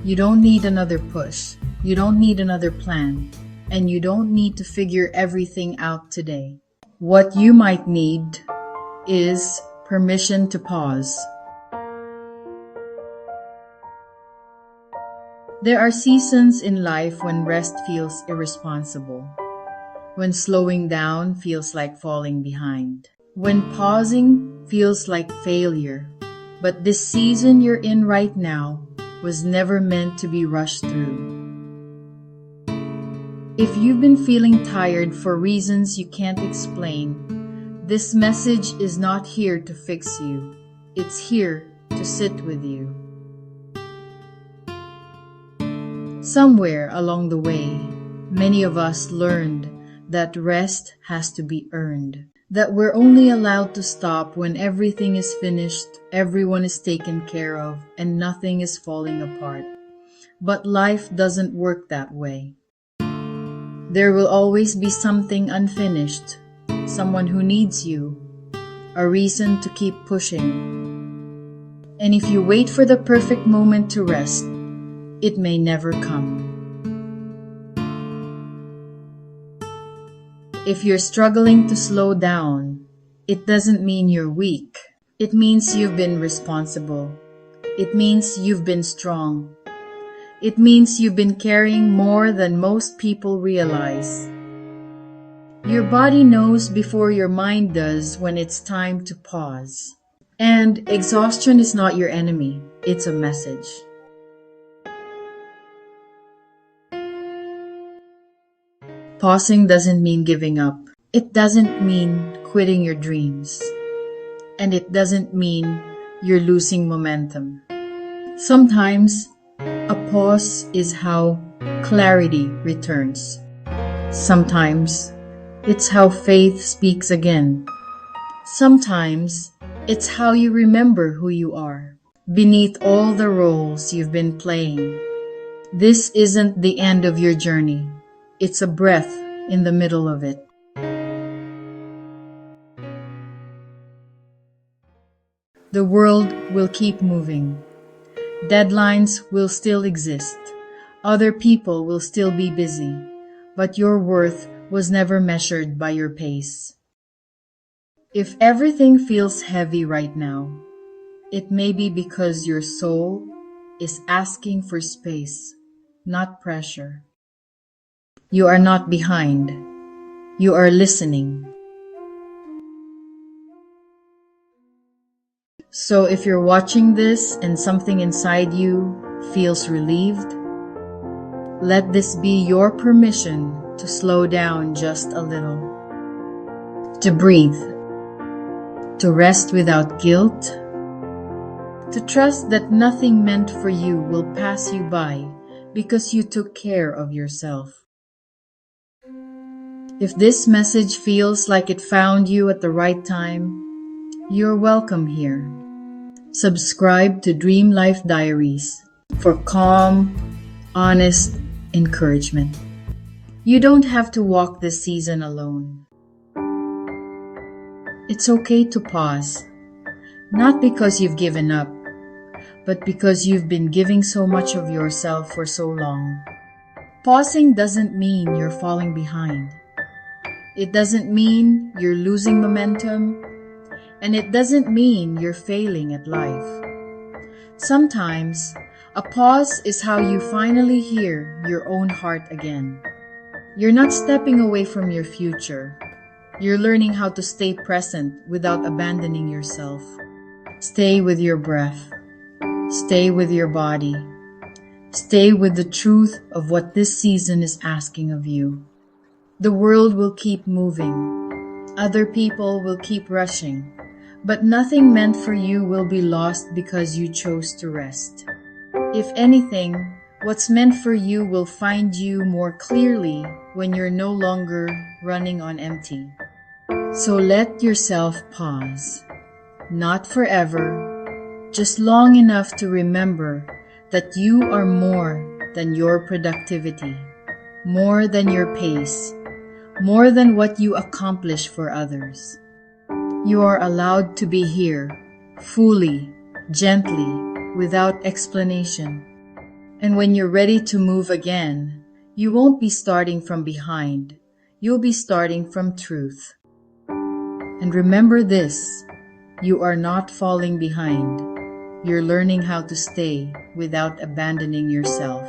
You don't need another push. You don't need another plan. And you don't need to figure everything out today. What you might need is permission to pause. There are seasons in life when rest feels irresponsible, when slowing down feels like falling behind, when pausing feels like failure. But this season you're in right now was never meant to be rushed through. If you've been feeling tired for reasons you can't explain, this message is not here to fix you. It's here to sit with you. Somewhere along the way, many of us learned that rest has to be earned, that we're only allowed to stop when everything is finished, everyone is taken care of, and nothing is falling apart. But life doesn't work that way. There will always be something unfinished, someone who needs you, a reason to keep pushing. And if you wait for the perfect moment to rest, it may never come. If you're struggling to slow down, it doesn't mean you're weak. It means you've been responsible. It means you've been strong. It means you've been carrying more than most people realize. Your body knows before your mind does when it's time to pause. And exhaustion is not your enemy, it's a message. Pausing doesn't mean giving up. It doesn't mean quitting your dreams. And it doesn't mean you're losing momentum. Sometimes, a pause is how clarity returns. Sometimes, it's how faith speaks again. Sometimes, it's how you remember who you are, beneath all the roles you've been playing. This isn't the end of your journey. It's a breath in the middle of it. The world will keep moving. Deadlines will still exist. Other people will still be busy. But your worth was never measured by your pace. If everything feels heavy right now, it may be because your soul is asking for space, not pressure. You are not behind. You are listening. So if you're watching this and something inside you feels relieved, let this be your permission to slow down just a little, to breathe, to rest without guilt, to trust that nothing meant for you will pass you by because you took care of yourself. If this message feels like it found you at the right time, you're welcome here. Subscribe to Dream Life Diaries for calm, honest encouragement. You don't have to walk this season alone. It's okay to pause, not because you've given up, but because you've been giving so much of yourself for so long. Pausing doesn't mean you're falling behind. It doesn't mean you're losing momentum, and it doesn't mean you're failing at life. Sometimes, a pause is how you finally hear your own heart again. You're not stepping away from your future. You're learning how to stay present without abandoning yourself. Stay with your breath. Stay with your body. Stay with the truth of what this season is asking of you. The world will keep moving. Other people will keep rushing. But nothing meant for you will be lost because you chose to rest. If anything, what's meant for you will find you more clearly when you're no longer running on empty. So let yourself pause. Not forever, just long enough to remember that you are more than your productivity, more than your pace, more than what you accomplish for others. You are allowed to be here, fully, gently, without explanation. And when you're ready to move again, you won't be starting from behind. You'll be starting from truth. And remember this, you are not falling behind. You're learning how to stay without abandoning yourself.